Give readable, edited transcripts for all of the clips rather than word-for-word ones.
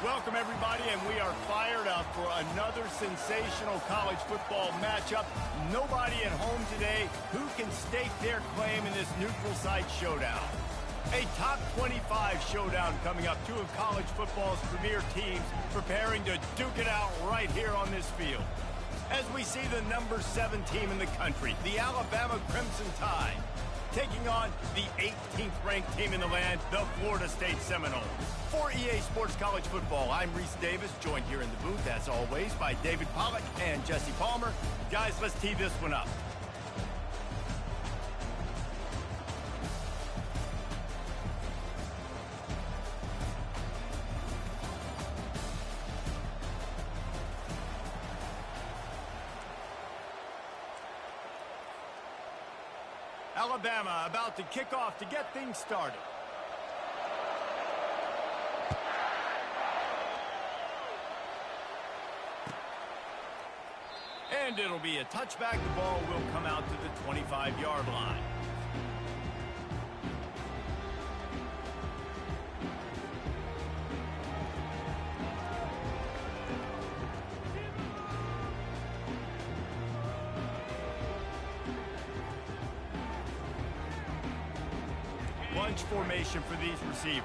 Welcome, everybody, and we are fired up for another sensational college football matchup. Nobody at home today who can stake their claim in this neutral site showdown. A top 25 showdown coming up. Two of college football's premier teams preparing to duke it out right here on this field. As we see the number 7 team in the country, the Alabama Crimson Tide, taking on the 18th ranked team in the land, the Florida State Seminoles. For EA Sports College Football, I'm Reese Davis, joined here in the booth, as always, by David Pollack and Jesse Palmer. Guys, let's tee this one up. Alabama about to kick off to get things started. And it'll be a touchback. The ball will come out to the 25-yard line. Bunch formation for these receivers.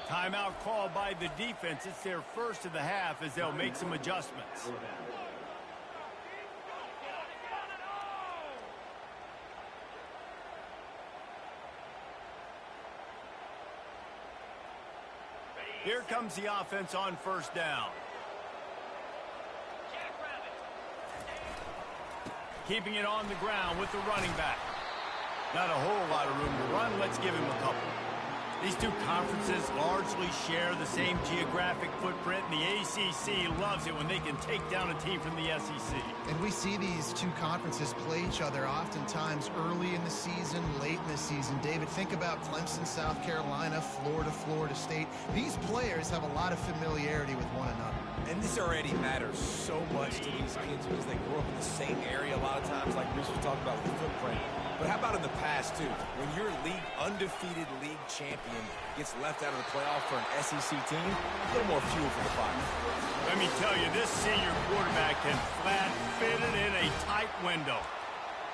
Timeout called by the defense. It's their first of the half as they'll make some adjustments. Here comes the offense on first down. Keeping it on the ground with the running back. Not a whole lot of room to run. Let's give him a couple. These two conferences largely share the same geographic footprint, and the ACC loves it when they can take down a team from the SEC. And we see these two conferences play each other oftentimes early in the season, late in the season. David, think about Clemson, South Carolina, Florida, Florida State. These players have a lot of familiarity with one another. And this already matters so much to these kids because they grew up in the same area a lot of times, like Bruce was talking about with the footprint. But how about in the past, too? When your undefeated league champion gets left out of the playoff for an SEC team, a little more fuel for the fire. Let me tell you, this senior quarterback can flat fit it in a tight window.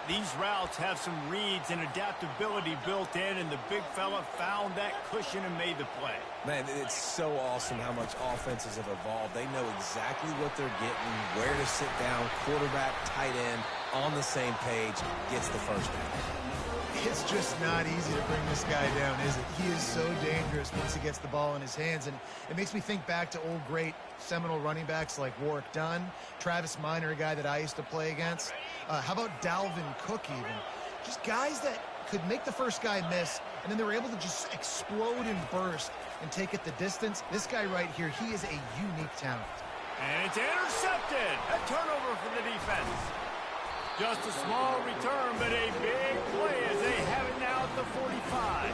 These routes have some reads and adaptability built in, and the big fella found that cushion and made the play. Man, it's so awesome how much offenses have evolved. They know exactly what they're getting, where to sit down, quarterback, tight end, on the same page, gets the first down. It's just not easy to bring this guy down, is it? He is so dangerous once he gets the ball in his hands, and it makes me think back to old great Seminole running backs like Warwick Dunn, Travis Minor, a guy that I used to play against. How about Dalvin Cook even? Just guys that could make the first guy miss, and then they were able to just explode and burst and take it the distance. This guy right here, he is a unique talent. And it's intercepted. A turnover for the defense. Just a small return, but a big play as they have it now at the 45.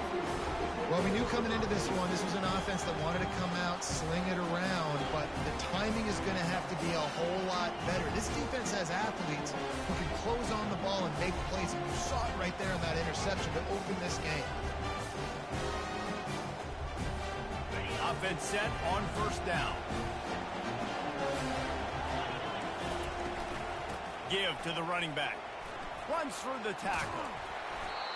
Well, we knew coming into this one, this was an offense that wanted to come out, sling it around, but the timing is going to have to be a whole lot better. This defense has athletes who can close on the ball and make plays, and you saw it right there in that interception to open this game. Offense set on first down. Give to the running back. Runs through the tackle.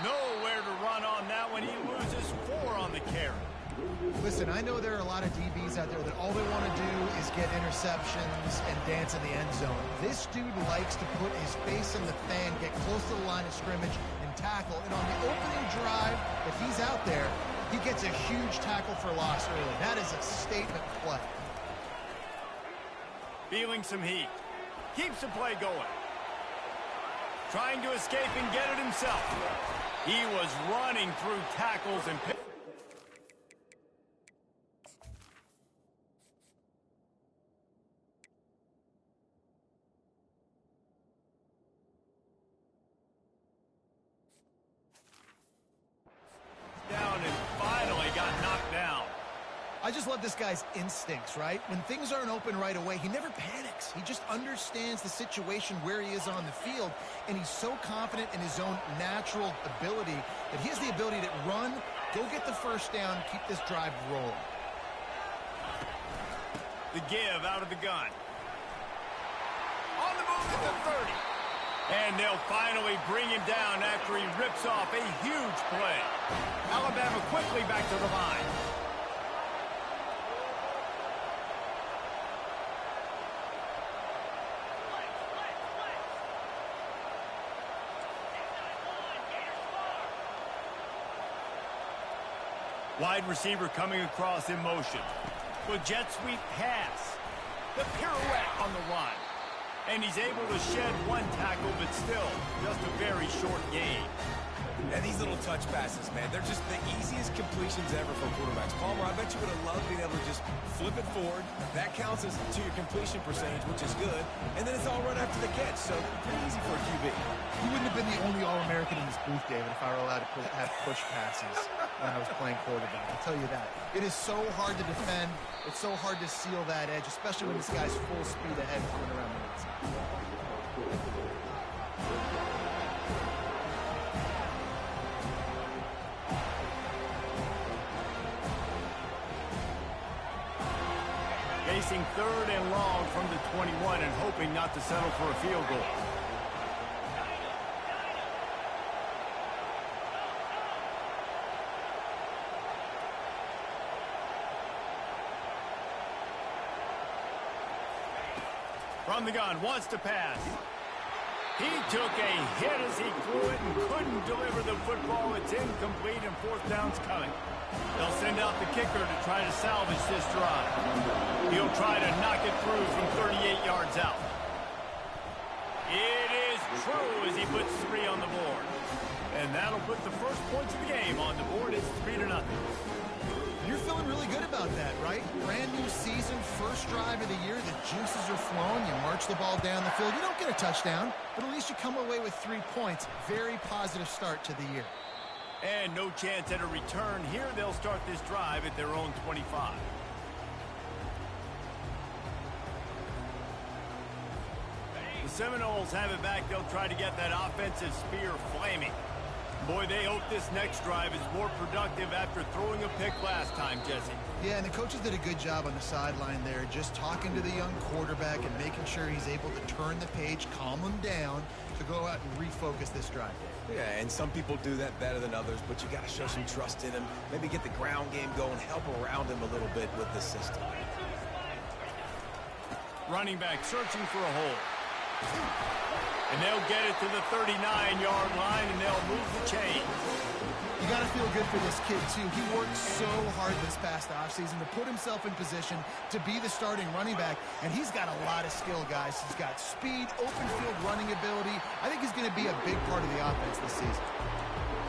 Nowhere to run on that one. He loses 4 on the carry. Listen, I know there are a lot of DBs out there that all they want to do is get interceptions and dance in the end zone. This dude likes to put his face in the fan, get close to the line of scrimmage, and tackle. And on the opening drive, if he's out there, he gets a huge tackle for loss early. That is a statement play. Feeling some heat. Keeps the play going. Trying to escape and get it himself. He was running through tackles and down and finally got knocked down. I just love this guy's instincts, right? When things aren't open right away, he never panics. He just understands the situation where he is on the field, and he's so confident in his own natural ability that he has the ability to run, go get the first down, keep this drive rolling. The give out of the gun. On the move at the 30. And they'll finally bring him down after he rips off a huge play. Alabama quickly back to the line. Wide receiver coming across in motion. With jet sweep pass. The pirouette on the run. And he's able to shed one tackle, but still just a very short gain. And these little touch passes, man, they're just the easiest completions ever for quarterbacks. Palmer, I bet you would have loved being able to just flip it forward. That counts as to your completion percentage, which is good. And then it's all run after the catch, so pretty easy for a QB. He wouldn't have been the only All-American in this booth, David, if I were allowed to have push passes when I was playing quarterback. I'll tell you that. It is so hard to defend. It's so hard to seal that edge, especially when this guy's full speed ahead coming around the outside. Facing 3rd and long from the 21 and hoping not to settle for a field goal. From the gun, wants to pass. He took a hit as he threw it and couldn't deliver the football. It's incomplete and 4th down's coming. They'll send out the kicker to try to salvage this drive. He'll try to knock it through from 38 yards out. It is true as he puts 3 on the board. And that'll put the first points of the game on the board. It's 3-0. You're feeling really good about that, right? Brand new season, first drive of the year. The juices are flowing. You march the ball down the field. You don't get a touchdown, but at least you come away with 3 points. Very positive start to the year. And no chance at a return here. They'll start this drive at their own 25. The Seminoles have it back. They'll try to get that offensive spear flaming. Boy, they hope this next drive is more productive after throwing a pick last time, Jesse. Yeah, and the coaches did a good job on the sideline there, just talking to the young quarterback and making sure he's able to turn the page, calm him down, to go out and refocus this drive. Yeah, and some people do that better than others, but you got to show some trust in him. Maybe get the ground game going, help around him a little bit with the system. Running back searching for a hole. And they'll get it to the 39-yard line, and they'll move the chain. You got to feel good for this kid, too. He worked so hard this past offseason to put himself in position to be the starting running back, and he's got a lot of skill, guys. He's got speed, open field running ability. I think he's going to be a big part of the offense this season.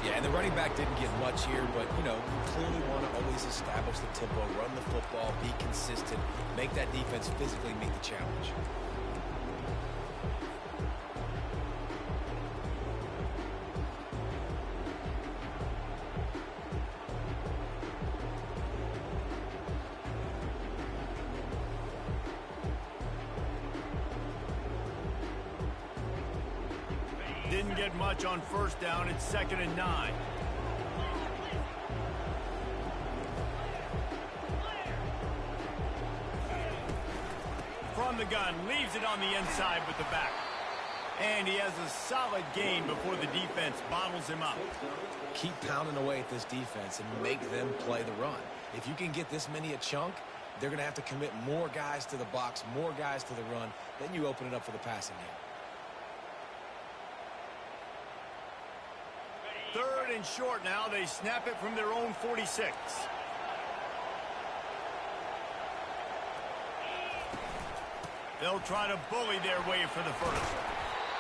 Yeah, and the running back didn't get much here, but, you know, you clearly want to always establish the tempo, run the football, be consistent, make that defense physically meet the challenge. Didn't get much on first down. It's 2nd and 9. From the gun, leaves it on the inside with the back. And he has a solid gain before the defense bottles him up. Keep pounding away at this defense and make them play the run. If you can get this many a chunk, they're going to have to commit more guys to the box, more guys to the run. Then you open it up for the passing game. 3rd and short now. They snap it from their own 46. They'll try to bully their way for the first.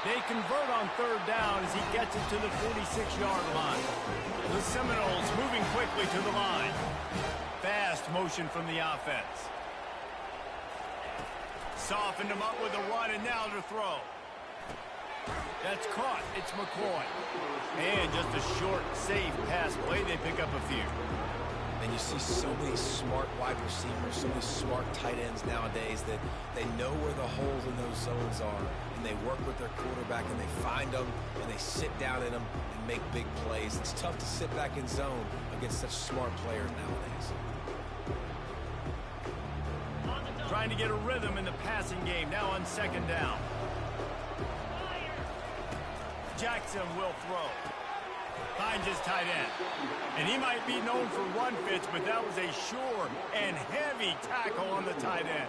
They convert on 3rd down as he gets it to the 46-yard line. The Seminoles moving quickly to the line. Fast motion from the offense. Softened him up with a run, and now to throw. That's caught. It's McCoy. And just a short, safe pass play. They pick up a few. And you see so many smart wide receivers, so many smart tight ends nowadays that they know where the holes in those zones are, and they work with their quarterback, and they find them, and they sit down in them and make big plays. It's tough to sit back in zone against such smart players nowadays. Trying to get a rhythm in the passing game, now on second down. Jackson will throw. Finds his tight end. And he might be known for run fits, but that was a sure and heavy tackle on the tight end.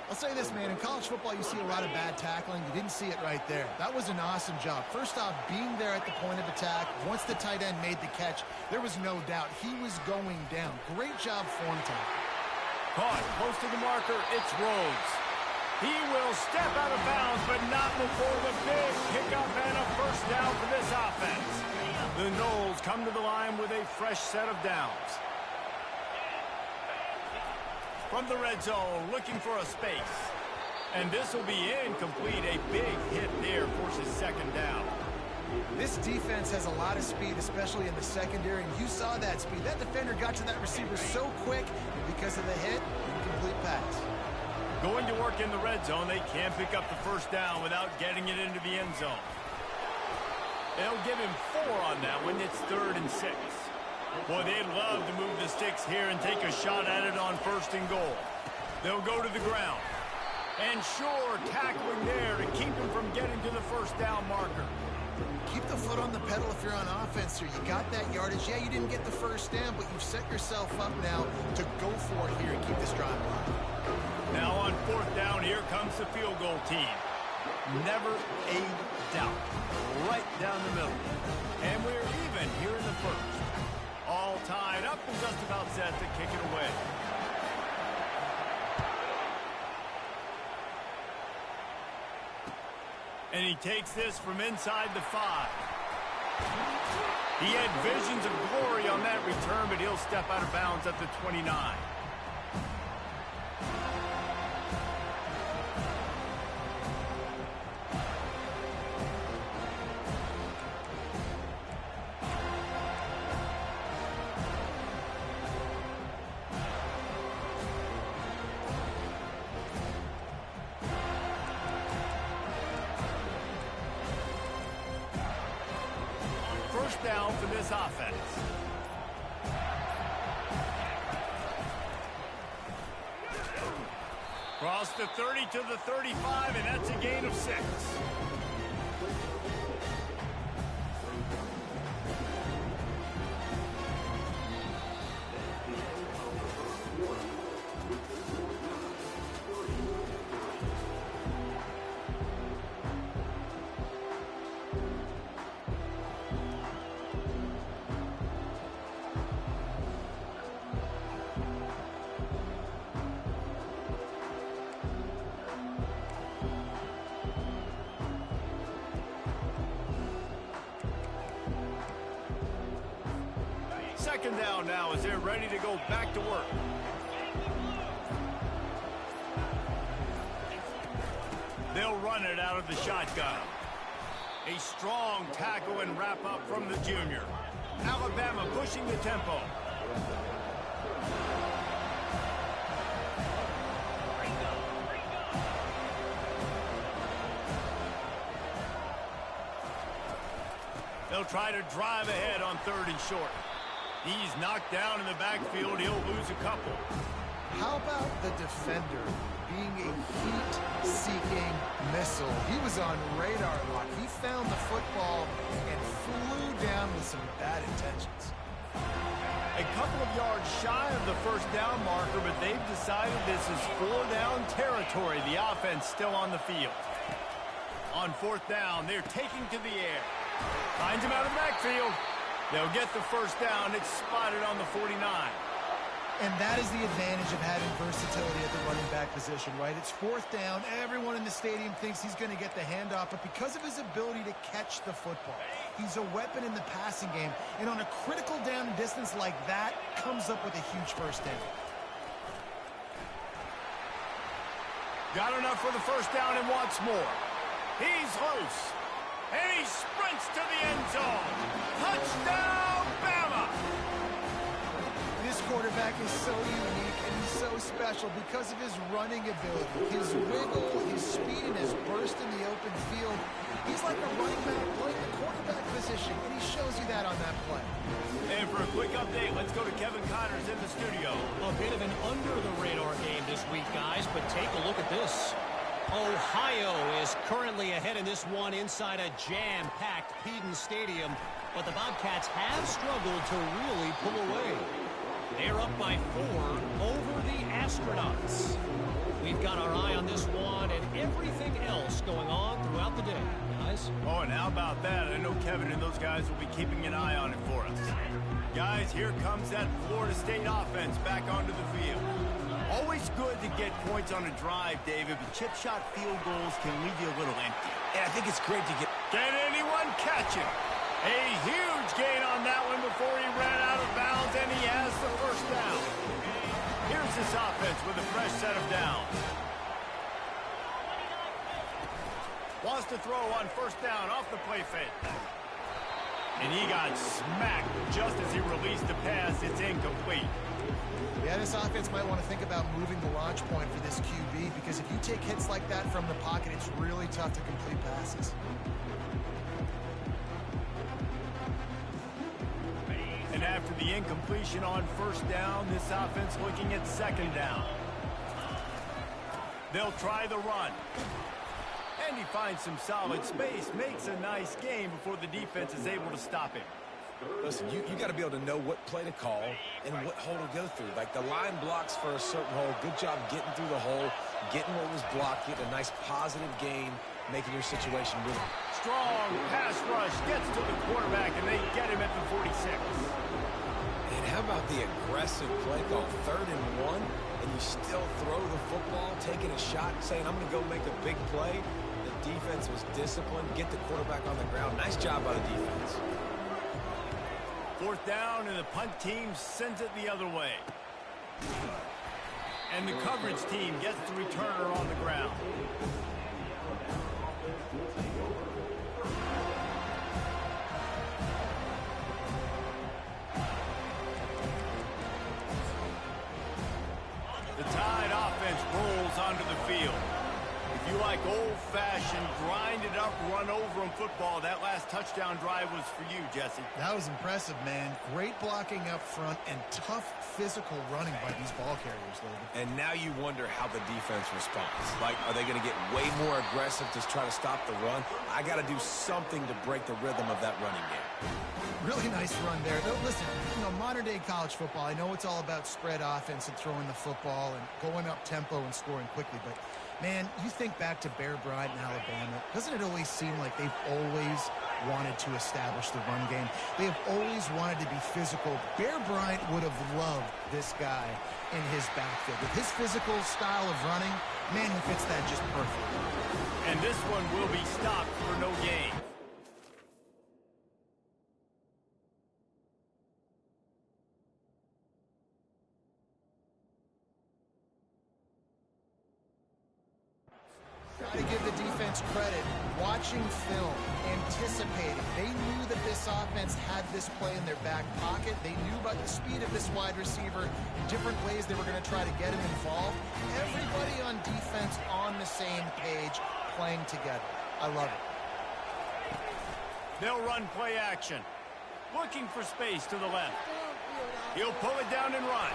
I'll say this, man. In college football, you see a lot of bad tackling. You didn't see it right there. That was an awesome job. First off, being there at the point of attack. Once the tight end made the catch, there was no doubt he was going down. Great job form time. Caught close to the marker. It's Rhodes. He will step out of bounds, but not before the big pickup and a first down for this offense. The Noles come to the line with a fresh set of downs. From the red zone, looking for a space. And this will be incomplete. A big hit there forces second down. This defense has a lot of speed, especially in the secondary, and you saw that speed. That defender got to that receiver so quick, and because of the hit, incomplete pass. Going to work in the red zone, they can't pick up the first down without getting it into the end zone. They'll give him 4 on that one. It's 3rd and 6. Boy, they'd love to move the sticks here and take a shot at it on 1st and goal. They'll go to the ground. And sure, tackling there to keep him from getting to the first down marker. Keep the foot on the pedal if you're on offense here. You got that yardage. Yeah, you didn't get the first down, but you've set yourself up now to go for it here and keep this drive alive. Now on 4th down, here comes the field goal team. Never a doubt. Right down the middle. And we're even here in the first. All tied up and just about set to kick it away. And he takes this from inside the 5. He had visions of glory on that return, but he'll step out of bounds at the 29. First down for this offense. Cross the 30 to the 35, and that's a gain of 6. Second down now as they're ready to go back to work. They'll run it out of the shotgun. A strong tackle and wrap up from the junior. Alabama pushing the tempo. They'll try to drive ahead on 3rd and short. He's knocked down in the backfield. He'll lose a couple. How about the defender being a heat-seeking missile? He was on radar lock. He found the football and flew down with some bad intentions. A couple of yards shy of the first down marker, but they've decided this is 4-down territory. The offense still on the field. On 4th down, they're taking to the air. Finds him out of the backfield. They'll get the first down. It's spotted on the 49. And that is the advantage of having versatility at the running back position, right? It's 4th down. Everyone in the stadium thinks he's going to get the handoff, but because of his ability to catch the football, he's a weapon in the passing game. And on a critical down and distance like that, comes up with a huge first down. Got enough for the first down and wants more. He's loose. And he sprints to the end zone. Touchdown, Bama! This back is so unique and he's so special because of his running ability, his wiggle, his speed, and his burst in the open field. He's like a running back playing the quarterback position, and he shows you that on that play. And for a quick update, let's go to Kevin Connors in the studio. A bit of an under-the-radar game this week, guys, but take a look at this. Ohio is currently ahead in this one inside a jam-packed Peden Stadium, but the Bobcats have struggled to really pull away. They're up by 4 over the Astronauts. We've got our eye on this one and everything else going on throughout the day, guys. Oh, and how about that? I know Kevin and those guys will be keeping an eye on it for us. Guys, here comes that Florida State offense back onto the field. Always good to get points on a drive, David, but chip shot field goals can leave you a little empty. And I think it's great to get... Can anyone catch it? A huge gain on that one before he ran out of bounds, and he has the first down. Here's this offense with a fresh set of downs. Wants to throw on first down off the play fake. And he got smacked just as he released the pass. It's incomplete. Yeah, this offense might want to think about moving the launch point for this QB because if you take hits like that from the pocket, it's really tough to complete passes. And after the incompletion on first down, this offense looking at second down. They'll try the run. And he finds some solid space, makes a nice game before the defense is able to stop him. Listen, you got to be able to know what play to call and what hole to go through. Like the line blocks for a certain hole. Good job getting through the hole, getting what was blocked, getting a nice positive gain, making your situation good. Strong pass rush gets to the quarterback, and they get him at the 46. And how about the aggressive play call? 3rd and 1, and you still throw the football, taking a shot, saying, I'm going to go make a big play. The defense was disciplined, get the quarterback on the ground. Nice job by the defense. 4th down, and the punt team sends it the other way. And the coverage team gets the returner on the ground. The Tide offense rolls onto the field. If you like old-fashioned, grind-it-up, run-over-'em football, that last touchdown drive was for you, Jesse. That was impressive, man. Great blocking up front and tough physical running by these ball carriers, Logan. And now you wonder how the defense responds. Like, are they going to get way more aggressive to try to stop the run? I got to do something to break the rhythm of that running game. Really nice run there. Though, listen, modern-day college football, I know it's all about spread offense and throwing the football and going up tempo and scoring quickly, but man, you think back to Bear Bryant in Alabama, doesn't it always seem like they've always wanted to establish the run game? They have always wanted to be physical. Bear Bryant would have loved this guy in his backfield. With his physical style of running, man, he fits that just perfectly. And this one will be stopped for no gain. Got to give the defense credit. Watching film, anticipating. They knew that this offense had this play in their back pocket. They knew about the speed of this wide receiver and different ways they were going to try to get him involved. Everybody on defense on the same page, playing together. I love it. They'll run play action. Looking for space to the left. He'll pull it down and run.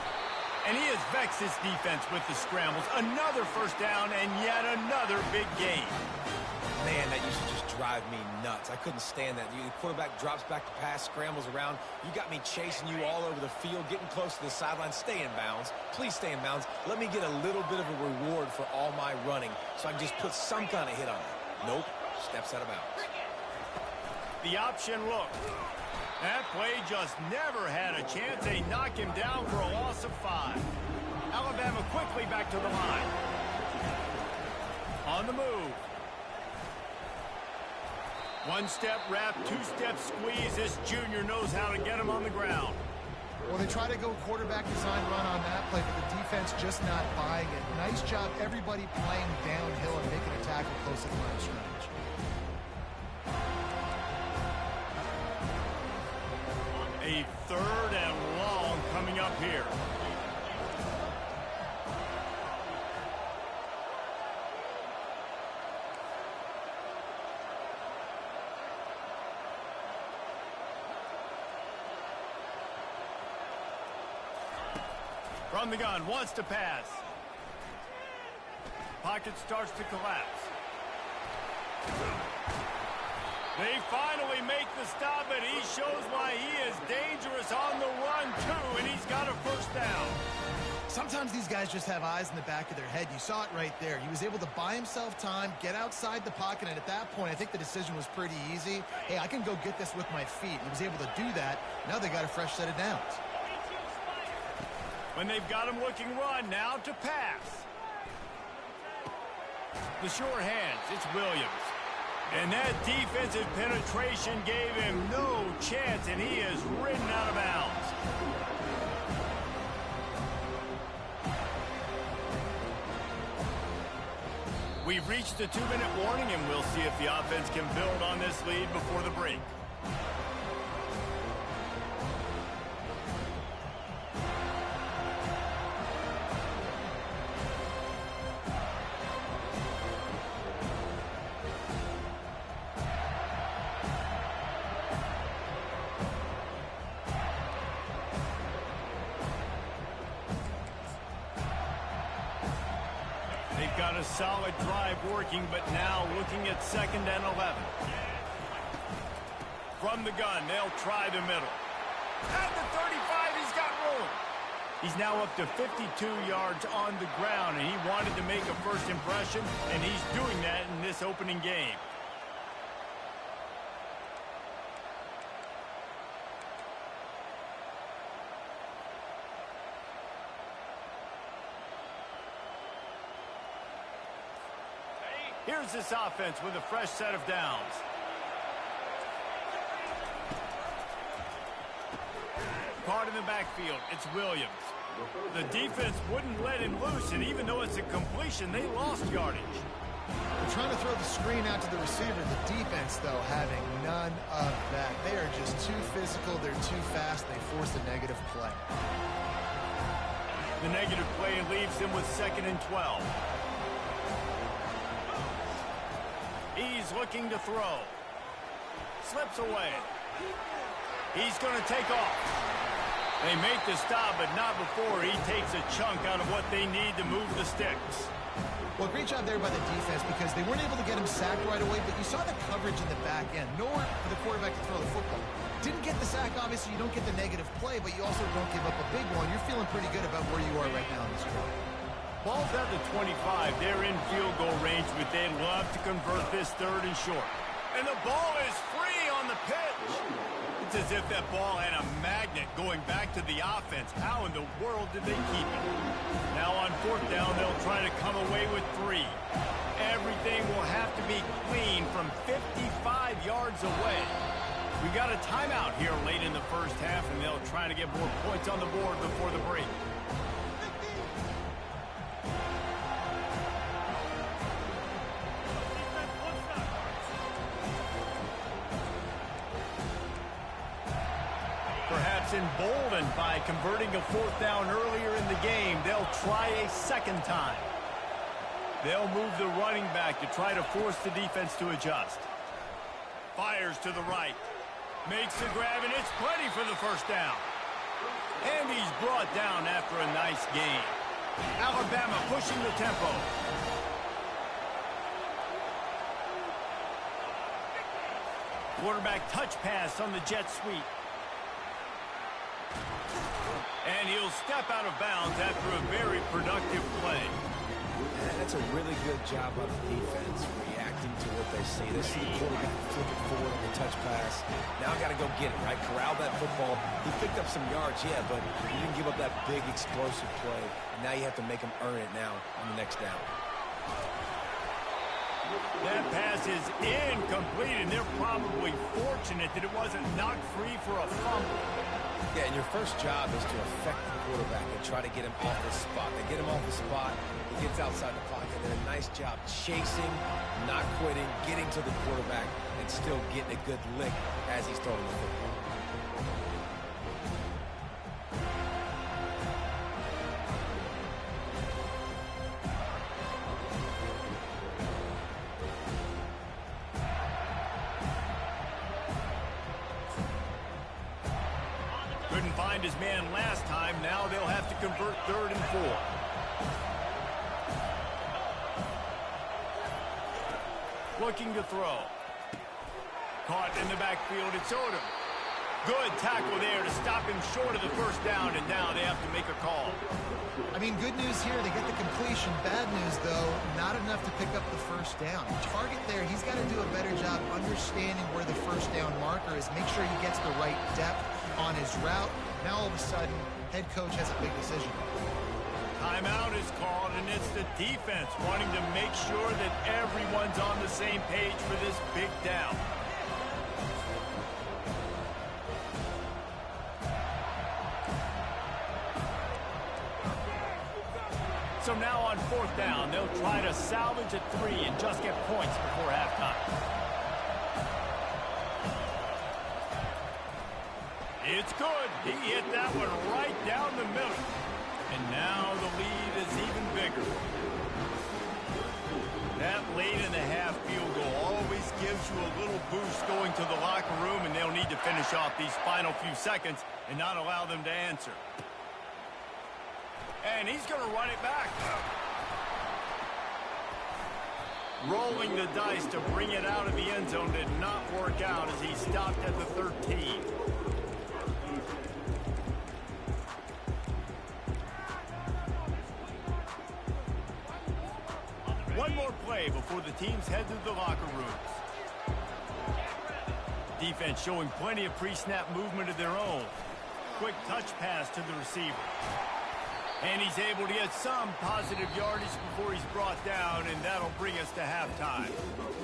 And he has vexed his defense with the scrambles. Another first down and yet another big gain. Man, that used to just drive me nuts. I couldn't stand that. The quarterback drops back to pass, scrambles around. You got me chasing you all over the field, getting close to the sideline. Stay in bounds. Please stay in bounds. Let me get a little bit of a reward for all my running so I can just put some kind of hit on it. Nope. Steps out of bounds. The option look. That play just never had a chance. They knock him down for a loss of 5. Alabama quickly back to the line. On the move. One-step wrap, two-step squeeze. This junior knows how to get him on the ground. Well, they try to go quarterback design run on that play, but the defense just not buying it. Nice job, everybody playing downhill and making a tackle close to the line of scrimmage. A 3rd and long coming up here. From the gun, wants to pass. Pocket starts to collapse. They finally make the stop, and he shows why he is dangerous on the run, too, and he's got a first down. Sometimes these guys just have eyes in the back of their head. You saw it right there. He was able to buy himself time, get outside the pocket, and at that point, I think the decision was pretty easy. Hey, I can go get this with my feet. He was able to do that. Now they got a fresh set of downs. When they've got him looking run, now to pass. The sure hands, it's Williams. And that defensive penetration gave him no chance, and he is ridden out of bounds. We've reached the 2-minute warning, and we'll see if the offense can build on this lead before the break. They've got a solid drive working, but now looking at 2nd and 11. From the gun, they'll try the middle. At the 35, he's got room. He's now up to 52 yards on the ground, and he wanted to make a first impression, and he's doing that in this opening game. Here's this offense with a fresh set of downs. Caught in the backfield, it's Williams. The defense wouldn't let him loose, and even though it's a completion, they lost yardage. They're trying to throw the screen out to the receiver. The defense, though, having none of that. They are just too physical. They're too fast. They force a negative play. The negative play leaves him with 2nd and 12. He's looking to throw. Slips away. He's going to take off. They make the stop, but not before he takes a chunk out of what they need to move the sticks. Well, great job there by the defense because they weren't able to get him sacked right away, but you saw the coverage in the back end. Nowhere for the quarterback to throw the football. Didn't get the sack, obviously. You don't get the negative play, but you also don't give up a big one. You're feeling pretty good about where you are right now in this drive. Ball's at the 25. They're in field goal range, but they'd love to convert this 3rd and short. And the ball is free on the pitch. It's as if that ball had a magnet going back to the offense. How in the world did they keep it? Now on 4th down, they'll try to come away with 3. Everything will have to be clean from 55 yards away. We got a timeout here late in the first half, and they'll try to get more points on the board before the break. Perhaps emboldened by converting a 4th down earlier in the game, they'll try a 2nd time. They'll move the running back to try to force the defense to adjust. Fires to the right. Makes the grab, and it's plenty for the first down. And he's brought down after a nice gain. Alabama pushing the tempo. Quarterback touch pass on the jet sweep. And he'll step out of bounds after a very productive play. That's a really good job by the defense, reacting to what they see. They see the quarterback flip it forward on the touch pass. Now got to go get it, right? Corral that football. He picked up some yards, yeah, but he didn't give up that big explosive play. Now you have to make him earn it now on the next down. That pass is incomplete, and they're probably fortunate that it wasn't knocked free for a fumble. Yeah, and your first job is to affect the quarterback and try to get him off the spot. They get him off the spot, he gets outside the pocket. They did a nice job chasing, not quitting, getting to the quarterback, and still getting a good lick as he's throwing the football. Didn't find his man last time. Now they'll have to convert 3rd and 4. Looking to throw. Caught in the backfield. It's Odom. Good tackle there to stop him short of the first down, and now they have to make a call. I mean, good news here, they get the completion. Bad news, though, not enough to pick up the first down. Target there, he's got to do a better job understanding where the first down marker is. Make sure he gets the right depth on his route. Now, all of a sudden, head coach has a big decision. Timeout is called, and it's the defense wanting to make sure that everyone's on the same page for this big down. So now on 4th down, they'll try to salvage a 3 and just get points before halftime. It's good. He hit that one right down the middle. And now the lead is even bigger. That late in the half field goal always gives you a little boost going to the locker room, and they'll need to finish off these final few seconds and not allow them to answer. And he's going to run it back. Rolling the dice to bring it out of the end zone did not work out as he stopped at the 13. One more play before the teams head to the locker rooms. Defense showing plenty of pre-snap movement of their own. Quick touch pass to the receiver. And he's able to get some positive yardage before he's brought down, and that'll bring us to halftime.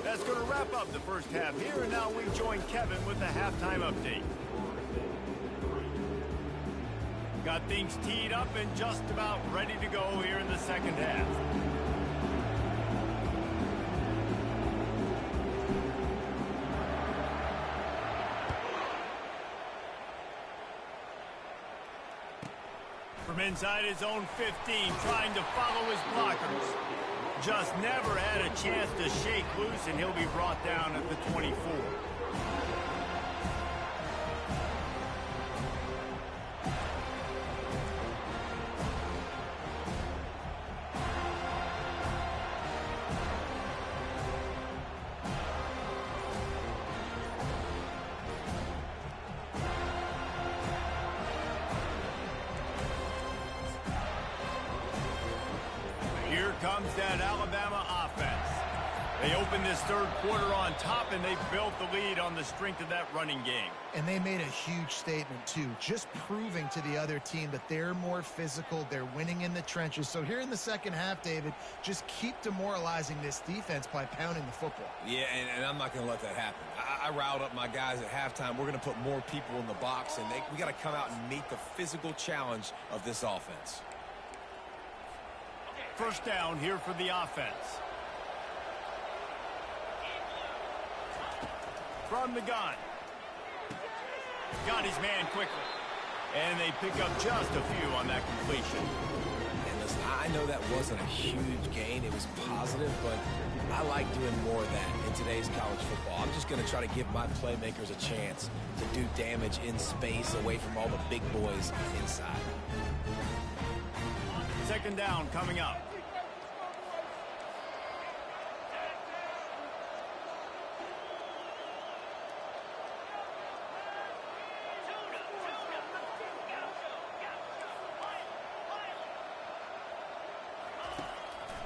That's going to wrap up the first half here, and now we join Kevin with the halftime update. Got things teed up and just about ready to go here in the second half. From inside his own 15, trying to follow his blockers. Just never had a chance to shake loose, and he'll be brought down at the 24. Here comes that Alabama offense. They opened this third quarter on top, and they built the lead on the strength of that running game. And they made a huge statement, too, just proving to the other team that they're more physical, they're winning in the trenches. So here in the second half, David, just keep demoralizing this defense by pounding the football. Yeah, and I'm not going to let that happen. I riled up my guys at halftime. We're going to put more people in the box, and we got to come out and meet the physical challenge of this offense. First down here for the offense. From the gun. Got his man quickly. And they pick up just a few on that completion. And listen, I know that wasn't a huge gain. It was positive, but I like doing more of that in today's college football. I'm just going to try to give my playmakers a chance to do damage in space away from all the big boys inside. Second down coming up.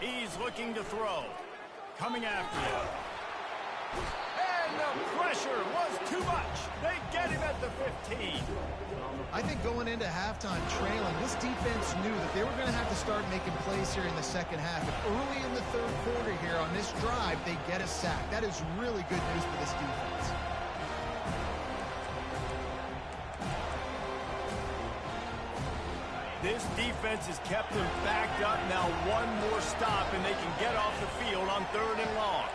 He's looking to throw. Coming after him. And the pressure was too much. They get him at the 15. I think going into halftime trailing, this defense knew that they were going to have to start making plays here in the second half. And early in the third quarter here on this drive, they get a sack. That is really good news for this defense. This defense has kept them backed up. Now one more stop, and they can get off the field on 3rd and long.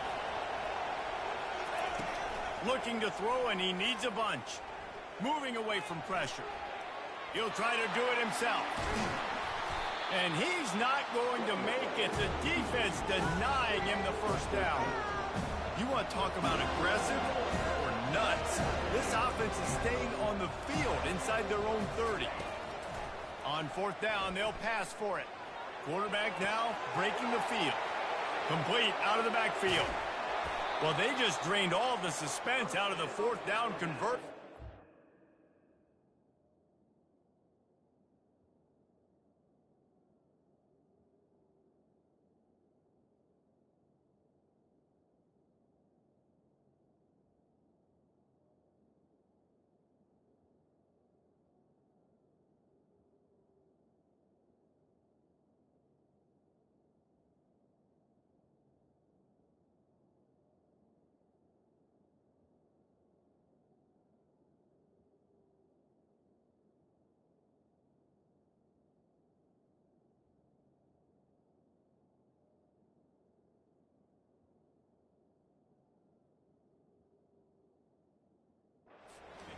Looking to throw, and he needs a bunch. Moving away from pressure. He'll try to do it himself. And he's not going to make it. The defense denying him the first down. You want to talk about aggressive or nuts. This offense is staying on the field inside their own 30. On fourth down, they'll pass for it. Quarterback now breaking the field. Complete out of the backfield. Well, they just drained all the suspense out of the fourth down convert.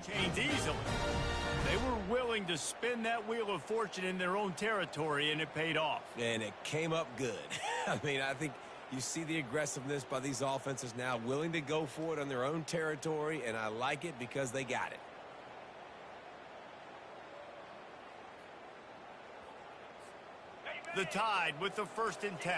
Chains easily. They were willing to spin that wheel of fortune in their own territory, and it paid off. And it came up good. I mean, I think you see the aggressiveness by these offenses now, willing to go for it on their own territory, and I like it because they got it. The Tide with the 1st and 10.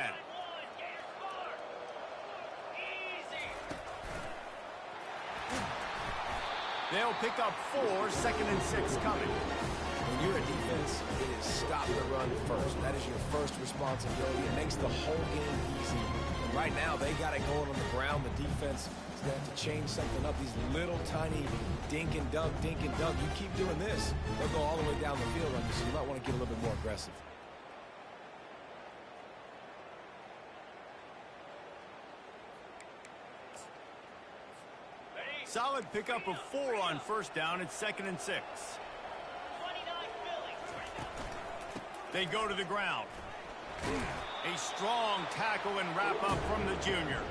They'll pick up 4, 2nd and 6 coming. When you're a defense, it is stop the run first. That is your first responsibility. It makes the whole game easy. And right now, they got it going on the ground. The defense is going to have to change something up. These little tiny dink and dunk, dink and dunk. You keep doing this, they'll go all the way down the field on you, so you might want to get a little bit more aggressive. Solid pickup of 4 on 1st down. It's 2nd and 6. They go to the ground. A strong tackle and wrap up from the junior.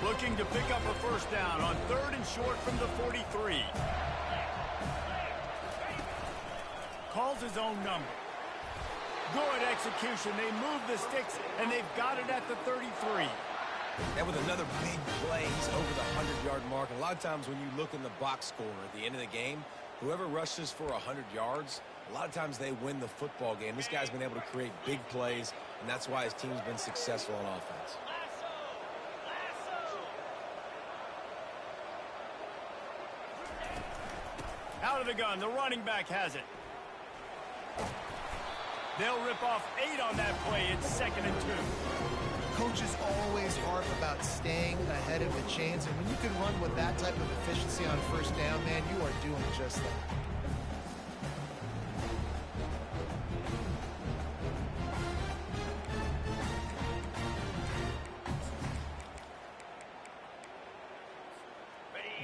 Looking to pick up a 1st down on 3rd and short from the 43. Calls his own number. Good execution. They move the sticks, and they've got it at the 33. And with another big play, he's over the 100-yard mark. And a lot of times when you look in the box score at the end of the game, whoever rushes for 100 yards, a lot of times they win the football game. This guy's been able to create big plays, and that's why his team's been successful on offense. Out of the gun, the running back has it. They'll rip off 8 on that play. It's 2nd and 2. Coaches always harp about staying ahead of the chains, and when you can run with that type of efficiency on 1st down, man, you are doing just that.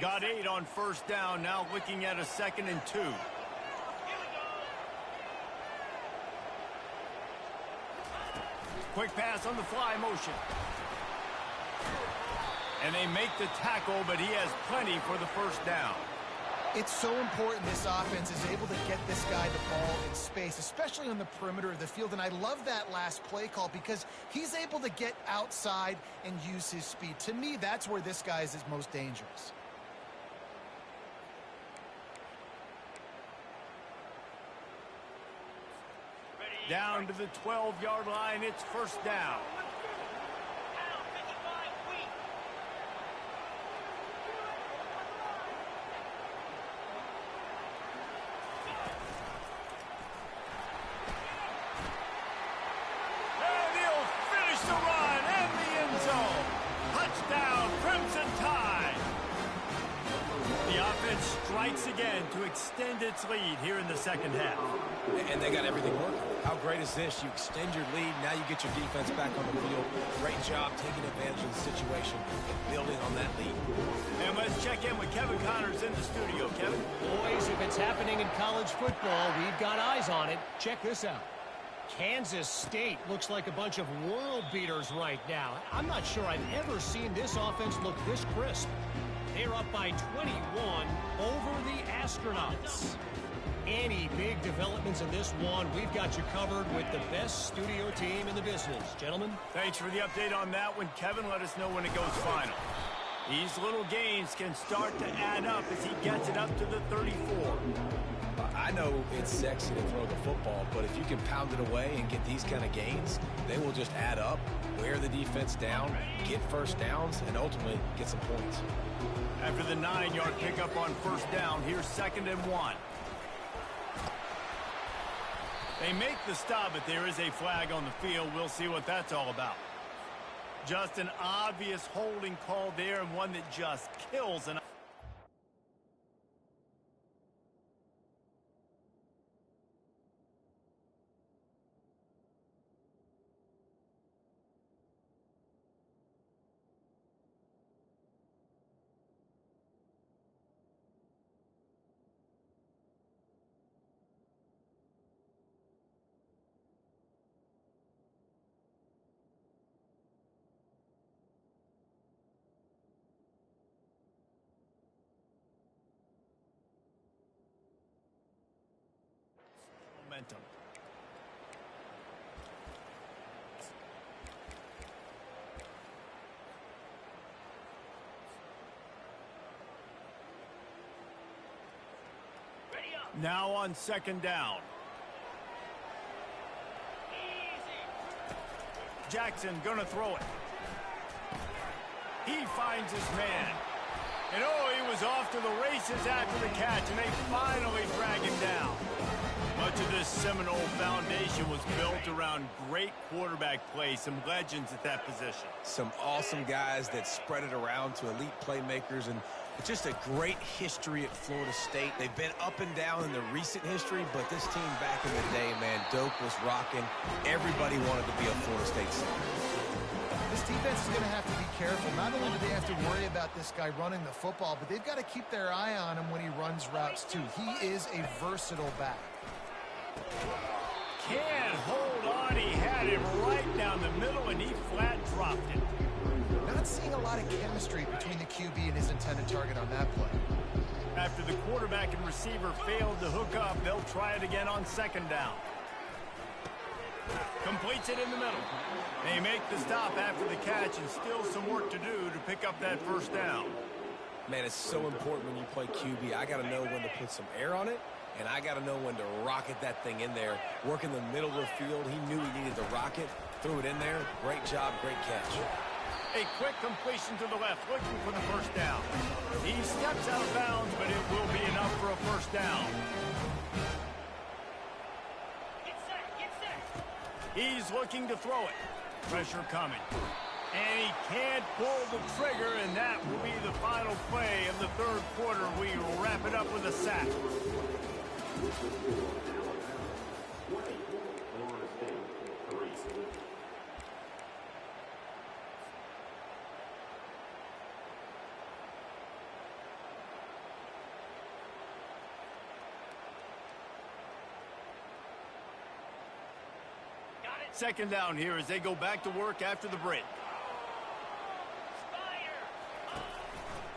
Got 8 on 1st down, now looking at a 2nd and 2. Quick pass on the fly motion. And they make the tackle, but he has plenty for the 1st down. It's so important this offense is able to get this guy the ball in space, especially on the perimeter of the field. And I love that last play call because he's able to get outside and use his speed. To me, that's where this guy is his most dangerous. Down to the 12-yard line, it's 1st down. And he'll finish the run and the end zone. Touchdown, Crimson Tide. The offense strikes again to extend its lead here in the second half. And they got everything working. How great is this? You extend your lead, now you get your defense back on the field. Great job taking advantage of the situation and building on that lead. And let's check in with Kevin Connors in the studio. Kevin? Boys, if it's happening in college football, we've got eyes on it. Check this out. Kansas State looks like a bunch of world beaters right now. I'm not sure I've ever seen this offense look this crisp. They're up by 21 over the Astronauts. Any big developments in this one, we've got you covered with the best studio team in the business. Gentlemen? Thanks for the update on that one. Kevin, let us know when it goes final. These little gains can start to add up as he gets it up to the 34. I know it's sexy to throw the football, but if you can pound it away and get these kind of gains, they will just add up, wear the defense down, get first downs, and ultimately get some points. After the 9-yard pickup on first down, here's 2nd and 1. They make the stop, but there is a flag on the field. We'll see what that's all about. Just an obvious holding call there, and one that just kills an... momentum. Now on 2nd down. Jackson gonna throw it. He finds his man. And oh, he was off to the races after the catch, and they finally drag him down. Much of this Seminole foundation was built around great quarterback play, some legends at that position. Some awesome guys that spread it around to elite playmakers, and it's just a great history at Florida State. They've been up and down in the recent history, but this team back in the day, man, Doak was rocking. Everybody wanted to be a Florida State center. This defense is going to have to be careful. Not only do they have to worry about this guy running the football, but they've got to keep their eye on him when he runs routes, too. He is a versatile back. Can't hold on. He had him right down the middle, and he flat dropped it. Not seeing a lot of chemistry between the QB and his intended target on that play. After the quarterback and receiver failed to hook up, they'll try it again on 2nd down. Completes it in the middle. They make the stop after the catch, and still some work to do to pick up that 1st down. Man, it's so important when you play QB. I got to know when to put some air on it, and I got to know when to rocket that thing in there. Work in the middle of the field. He knew he needed to rocket, threw it in there. Great job, great catch. A quick completion to the left, looking for the 1st down. He steps out of bounds, but it will be enough for a 1st down. He's looking to throw it. Pressure coming. And he can't pull the trigger, and that will be the final play of the 3rd quarter. We wrap it up with a sack. Second down here as they go back to work after the break.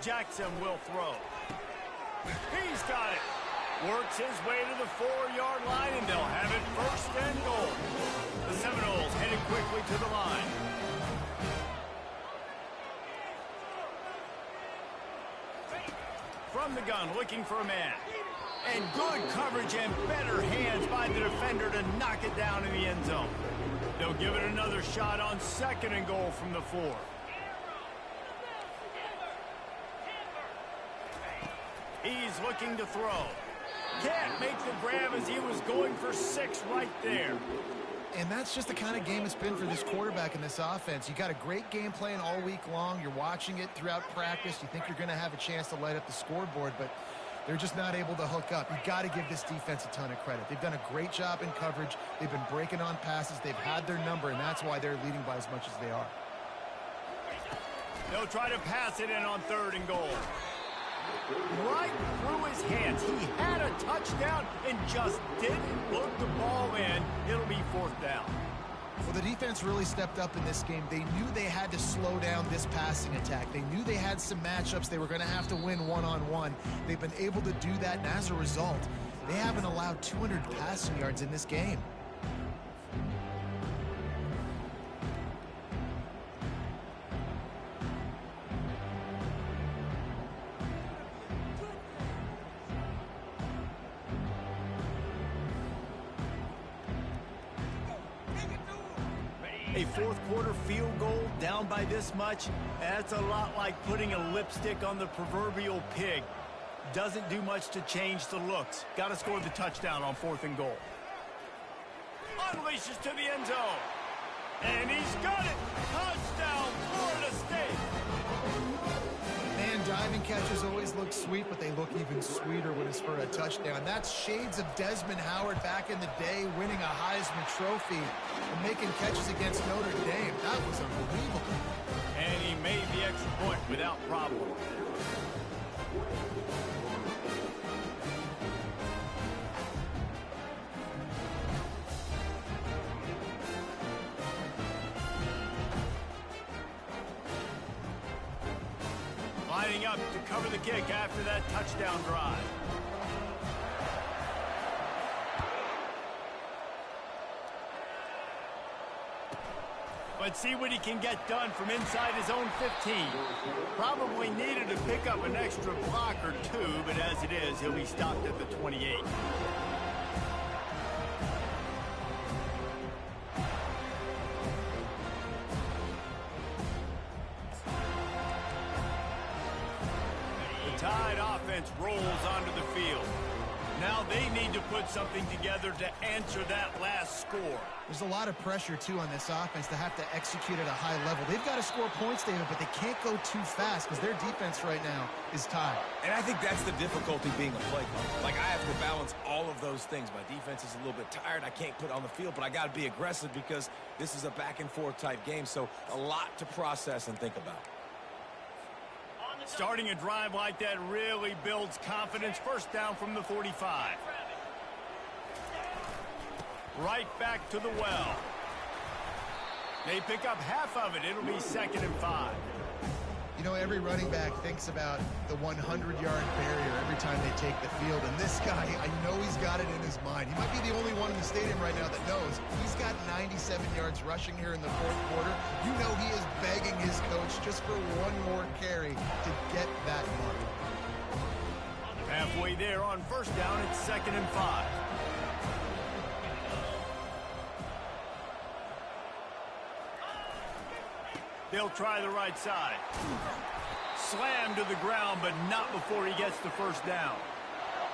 Jackson will throw. He's got it. Works his way to the 4-yard line, and they'll have it 1st and goal. The Seminoles headed quickly to the line. From the gun, looking for a man. And good coverage and better hands by the defender to knock it down in the end zone. They'll give it another shot on 2nd and goal from the 4. He's looking to throw. Can't make the grab as he was going for 6 right there. And that's just the kind of game it's been for this quarterback in this offense. You got a great game plan all week long. You're watching it throughout practice. You think you're going to have a chance to light up the scoreboard, but they're just not able to hook up. You got to give this defense a ton of credit. They've done a great job in coverage. They've been breaking on passes. They've had their number, and that's why they're leading by as much as they are. They'll try to pass it in on 3rd and goal. Right through his hands. He had a touchdown and just didn't look the ball in. It'll be 4th down. Well, the defense really stepped up in this game. They knew they had to slow down this passing attack. They knew they had some matchups they were going to have to win one-on-one. They've been able to do that, and as a result, they haven't allowed 200 passing yards in this game. A 4th quarter field goal down by this much, that's a lot like putting a lipstick on the proverbial pig. Doesn't do much to change the looks. Got to score the touchdown on 4th and goal. Unleashes to the end zone. And he's got it. Touchdown, Florida State. Man, diving catches always look sweet, but they look even sweeter when it's for a touchdown. That's shades of Desmond Howard back in the day, winning a Heisman Trophy and making catches against Notre Dame. That was unbelievable. And he made the extra point without problem. Lining up to cover the kick after that touchdown drive. Let's see what he can get done from inside his own 15. Probably needed to pick up an extra block or two, but as it is, he'll be stopped at the 28. Tide offense rolls onto the field. Now they need to put something together to answer that last score. There's a lot of pressure, too, on this offense to have to execute at a high level. They've got to score points, David, but they can't go too fast because their defense right now is tied. And I think that's the difficulty being a play caller. Like, I have to balance all of those things. My defense is a little bit tired. I can't put on the field, but I got to be aggressive because this is a back-and-forth type game, so a lot to process and think about. Starting a drive like that really builds confidence. 1st down from the 45. Right back to the well. They pick up half of it. It'll be 2nd and 5. You know, every running back thinks about the 100-yard barrier every time they take the field. And this guy, I know he's got it in his mind. He might be the only one in the stadium right now that knows he's got 97 yards rushing here in the 4th quarter. You know he is begging his coach just for one more carry to get that mark. Halfway there on 1st down, it's 2nd and 5. They'll try the right side. Slammed to the ground, but not before he gets the 1st down.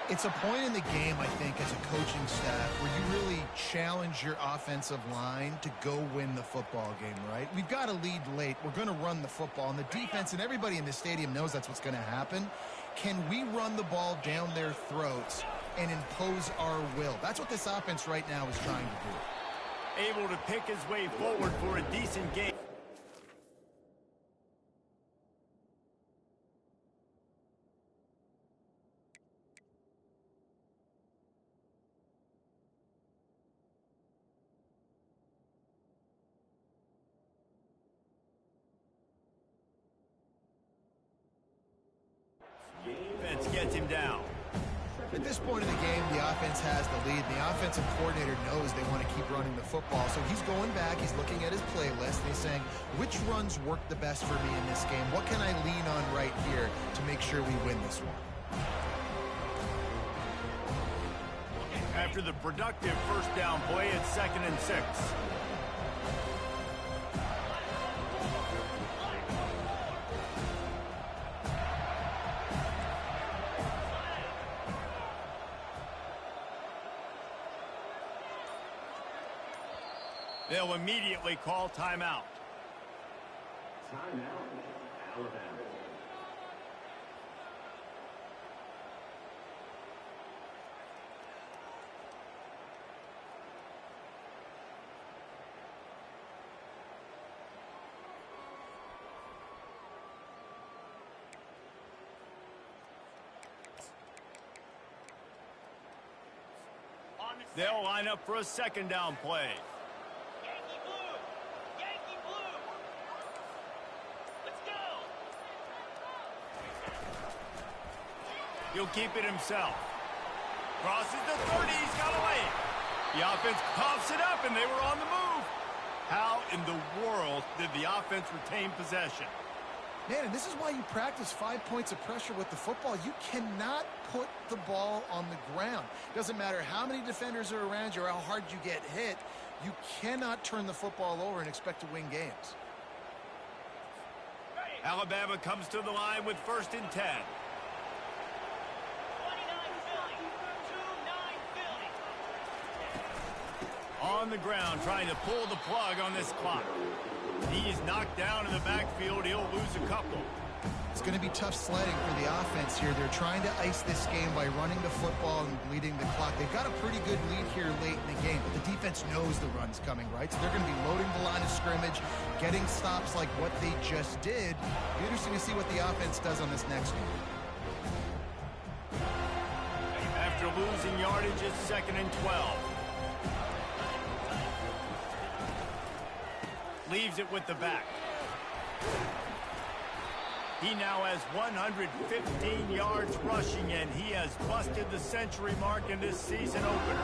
It's a point in the game, I think, as a coaching staff where you really challenge your offensive line to go win the football game, right? We've got to lead late. We're going to run the football, and the defense and everybody in the stadium knows that's what's going to happen. Can we run the ball down their throats and impose our will? That's what this offense right now is trying to do. Able to pick his way forward for a decent game. Defense gets him down. At this point in the game, the offense has the lead. The offensive coordinator knows they want to keep running the football. So he's going back, he's looking at his playlist, and he's saying, which runs work the best for me in this game? What can I lean on right here to make sure we win this one? After the productive 1st down play, it's 2nd and 6. They'll immediately call timeout. Timeout, Alabama. They'll line up for a second down play. Yankee blue! Yankee blue! Let's go! He'll keep it himself. Crosses the 30. He's got away. The offense coughs it up, and they were on the move. How in the world did the offense retain possession? Man, and this is why you practice 5 points of pressure with the football. You cannot put the ball on the ground. Doesn't matter how many defenders are around you or how hard you get hit. You cannot turn the football over and expect to win games. Alabama comes to the line with 1st and 10. 29 Philly. 2-9 Philly. On the ground, trying to pull the plug on this clock. He's knocked down in the backfield. He'll lose a couple. It's going to be tough sledding for the offense here. They're trying to ice this game by running the football and bleeding the clock. They've got a pretty good lead here late in the game, but the defense knows the run's coming, right? So they're going to be loading the line of scrimmage, getting stops like what they just did. It'll be interesting to see what the offense does on this next one. After losing yardage, it's 2nd and 12. Leaves it with the back. He now has 115 yards rushing, and he has busted the century mark in this season opener.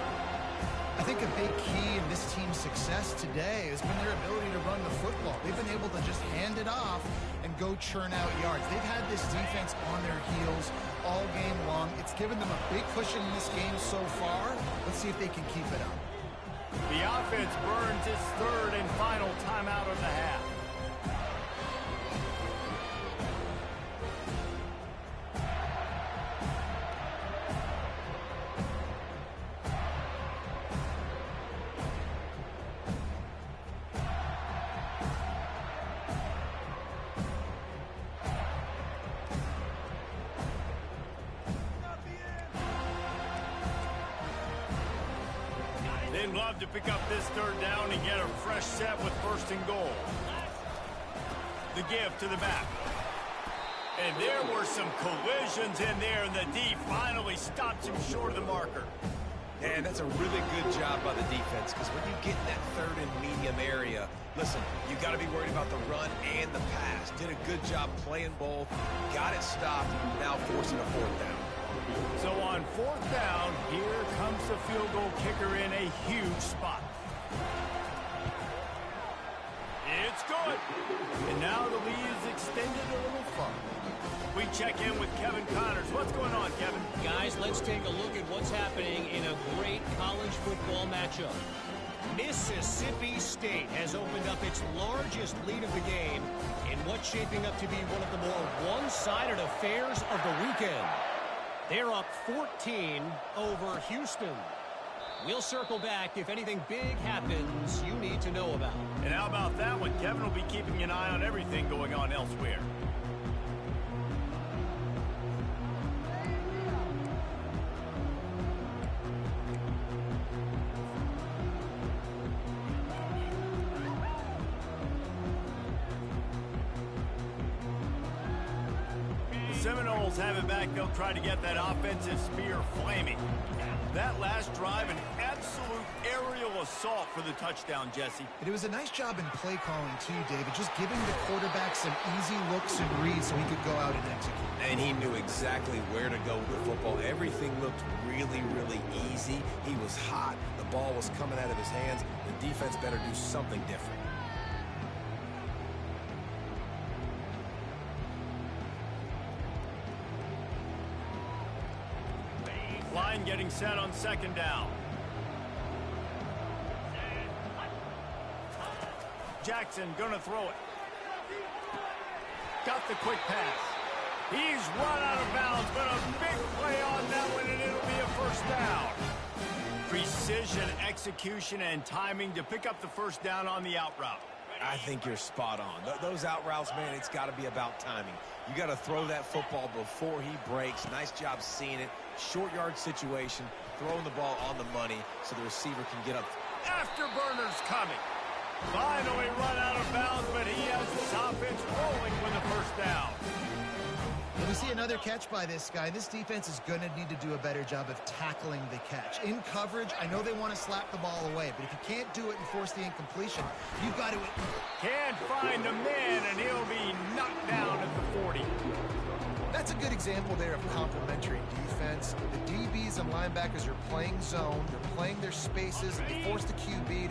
I think a big key in this team's success today has been their ability to run the football. They've been able to just hand it off and go churn out yards. They've had this defense on their heels all game long. It's given them a big cushion in this game so far. Let's see if they can keep it up. The offense burns its 3rd and final timeout of the half. They'd love to pick up this 3rd down and get a fresh set with 1st and goal. The give to the back. And there were some collisions in there, and the D finally stops him short of the marker. And that's a really good job by the defense, because when you get in that 3rd and medium area, listen, you got to be worried about the run and the pass. Did a good job playing both, got it stopped, now forcing a 4th down. So on 4th down, here comes the field goal kicker in a huge spot. It's good. And now the lead is extended a little farther. We check in with Kevin Connors. What's going on, Kevin? Guys, let's take a look at what's happening in a great college football matchup. Mississippi State has opened up its largest lead of the game in what's shaping up to be one of the more one-sided affairs of the weekend. They're up 14 over Houston. We'll circle back if anything big happens you need to know about. And how about that one? Kevin will be keeping an eye on everything going on elsewhere. Seminoles have it back. They'll try to get that offensive spear flaming. That last drive, an absolute aerial assault for the touchdown, Jesse. And it was a nice job in play calling too, David, just giving the quarterback some easy looks and reads so he could go out and execute. And he knew exactly where to go with the football. Everything looked really, really easy. He was hot. The ball was coming out of his hands. The defense better do something different. Line getting set on 2nd down. Jackson gonna throw it. Got the quick pass. He's run out of bounds, but a big play on that one, and it'll be a 1st down. precision, execution, and timing to pick up the first down on the out route. I think you're spot on. Those out routes, man, it's got to be about timing. You got to throw that football before he breaks. Nice job seeing it. Short yard situation, throwing the ball on the money so the receiver can get up. Afterburners coming. Finally run out of bounds, but he has his offense rolling with the first down. And we see another catch by this guy. This defense is going to need to do a better job of tackling the catch. In coverage, I know they want to slap the ball away, but if you can't do it and force the incompletion, you've got to... Can't find a man, and he'll be knocked down at the 40. That's a good example there of complementary defense. The DBs and linebackers are playing zone. They're playing their spaces. They force the QB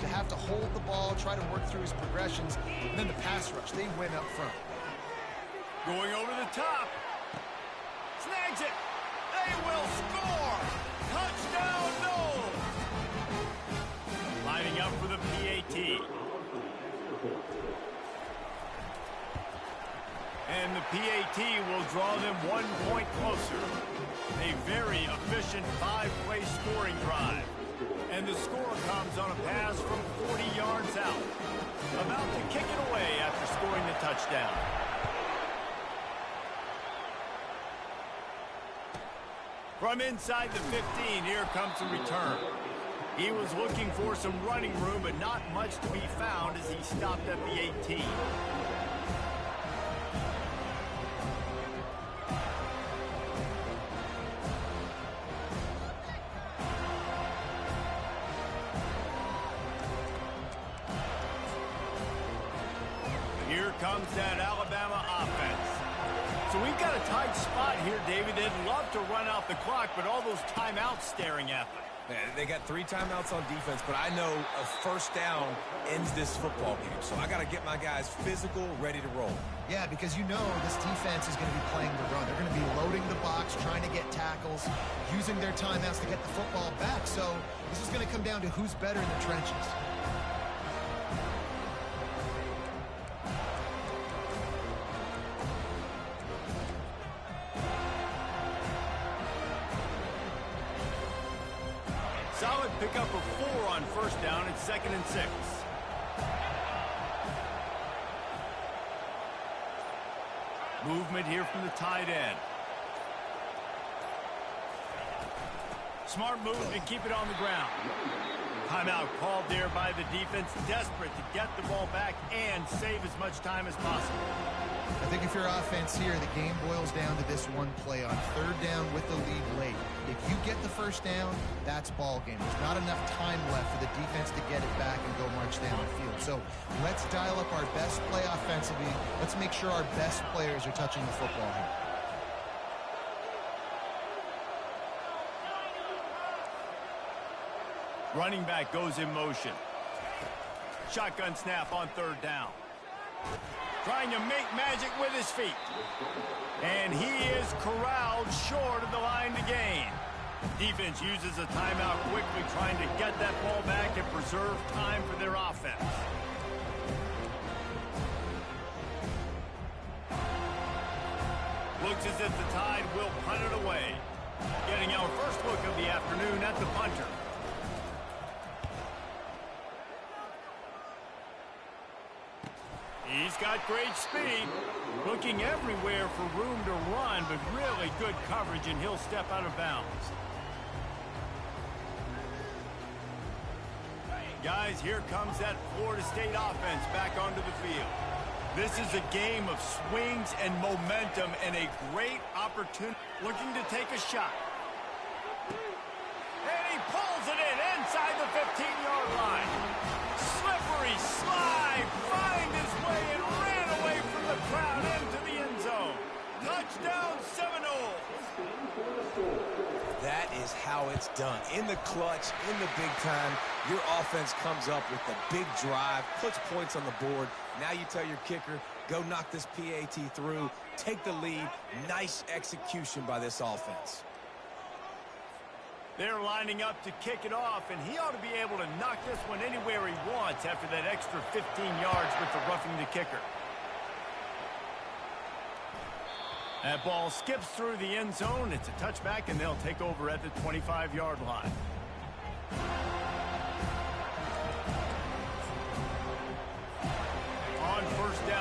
to have to hold the ball, try to work through his progressions. And then the pass rush, they win up front. Going over the top. Snags it. They will score. Touchdown, no. Lining up for the PAT. And the PAT will draw them 1 point closer. A very efficient 5-play scoring drive. And the score comes on a pass from 40 yards out. About to kick it away after scoring the touchdown. From inside the 15, here comes the return. He was looking for some running room, but not much to be found as he stopped at the 18. Here comes that Alabama offense. So we've got a tight spot here, David. They'd love to run out the clock, but all those timeouts staring at them. Man, they got 3 timeouts on defense, but I know a first down ends this football game. So I got to get my guys physical, ready to roll. Yeah, because you know this defense is going to be playing the run. They're going to be loading the box, trying to get tackles, using their timeouts to get the football back. So this is going to come down to who's better in the trenches. Solid pickup of 4 on first down. It's 2nd and 6. Movement here from the tight end. Smart move to keep it on the ground. Timeout called there by the defense, desperate to get the ball back and save as much time as possible. I think if you're offense here, the game boils down to this one play on 3rd down with the lead late. If you get the first down, that's ball game. There's not enough time left for the defense to get it back and go march down the field. So let's dial up our best play offensively. Let's make sure our best players are touching the football here. Running back goes in motion. Shotgun snap on 3rd down. Trying to make magic with his feet. And he is corralled short of the line to gain. Defense uses a timeout quickly, trying to get that ball back and preserve time for their offense. Looks as if the Tide will punt it away. Getting our first look of the afternoon at the punter. He's got great speed. Looking everywhere for room to run, but really good coverage, and he'll step out of bounds. Guys, here comes that Florida State offense back onto the field. This is a game of swings and momentum and a great opportunity. Looking to take a shot. And he pulls it in inside the 15-yard line. Slippery slide, find his way and ran away from the crowd into the end zone. Touchdown Seminoles. That is how it's done. In the clutch, in the big time, your offense comes up with the big drive, puts points on the board. Now you tell your kicker, go knock this PAT through, take the lead. Nice execution by this offense. They're lining up to kick it off, and he ought to be able to knock this one anywhere he wants after that extra 15 yards with the roughing the kicker. That ball skips through the end zone. It's a touchback, and they'll take over at the 25-yard line.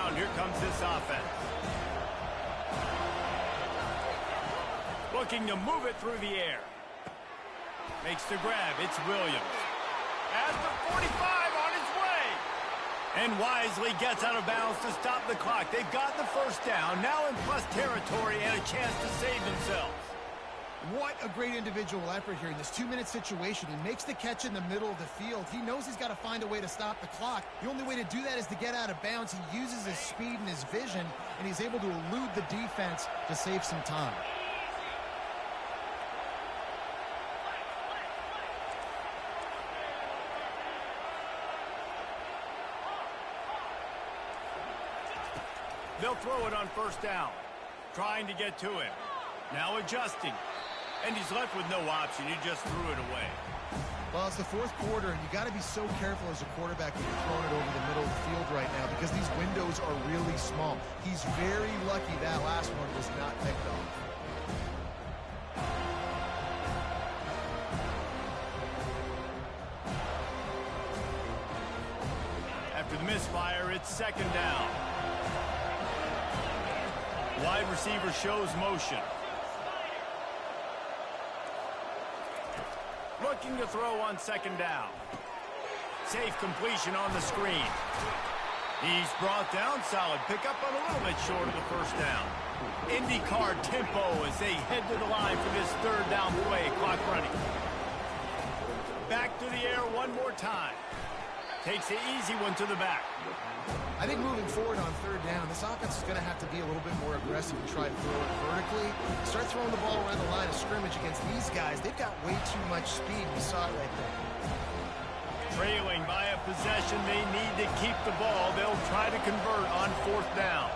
down. Here comes this offense. Looking to move it through the air. Makes the grab. It's Williams. At the 45 on his way. And wisely gets out of bounds to stop the clock. They've got the first down. Now in plus territory and a chance to save themselves. What a great individual effort here in this 2-minute situation. He makes the catch in the middle of the field. He knows he's got to find a way to stop the clock. The only way to do that is to get out of bounds. He uses his speed and his vision, and he's able to elude the defense to save some time. They'll throw it on first down. Trying to get to him. Now adjusting. And he's left with no option. He just threw it away. Well, it's the fourth quarter, and you got to be so careful as a quarterback when you're throwing it over the middle of the field right now because these windows are really small. He's very lucky that last one was not picked off. After the misfire, it's second down. Wide receiver shows motion. Looking to throw on second down. Safe completion on the screen. He's brought down. Solid pickup, but a little bit short of the first down. IndyCar tempo as they head to the line for this third down play. Clock running. Back to the air one more time. Takes the easy one to the back. I think moving forward on third down, this offense is going to have to be a little bit more aggressive and try to throw it vertically. Start throwing the ball around the line of scrimmage against these guys. They've got way too much speed. We saw it right there. Trailing by a possession, they need to keep the ball. They'll try to convert on fourth down.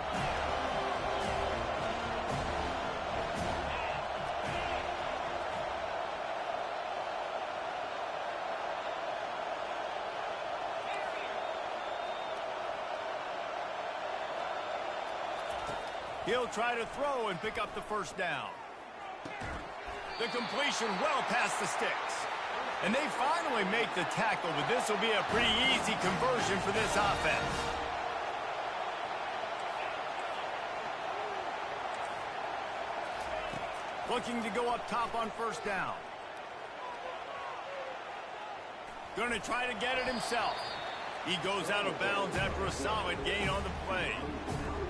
He'll try to throw and pick up the first down. The completion well past the sticks. And they finally make the tackle, but this will be a pretty easy conversion for this offense. Looking to go up top on first down. Going to try to get it himself. He goes out of bounds after a solid gain on the play.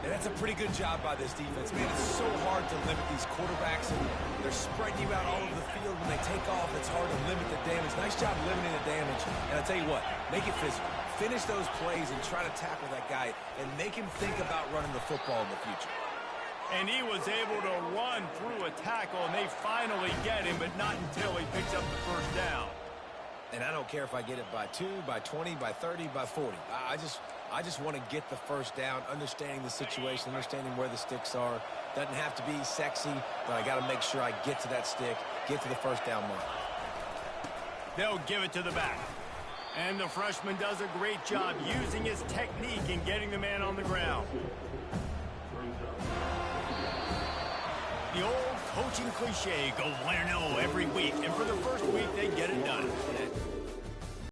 And that's a pretty good job by this defense. Man, it's so hard to limit these quarterbacks, and they're spreading you out all over the field. When they take off, it's hard to limit the damage. Nice job limiting the damage. And I'll tell you what, make it physical. Finish those plays and try to tackle that guy and make him think about running the football in the future. And he was able to run through a tackle, and they finally get him, but not until he picks up the first down. And I don't care if I get it by 2, by 20, by 30, by 40. I just want to get the first down, understanding the situation, understanding where the sticks are. Doesn't have to be sexy, but I got to make sure I get to that stick, get to the first down mark. They'll give it to the back. And the freshman does a great job using his technique and getting the man on the ground. The old coaching cliche, go 1-0 every week. And for the first week, they get it done.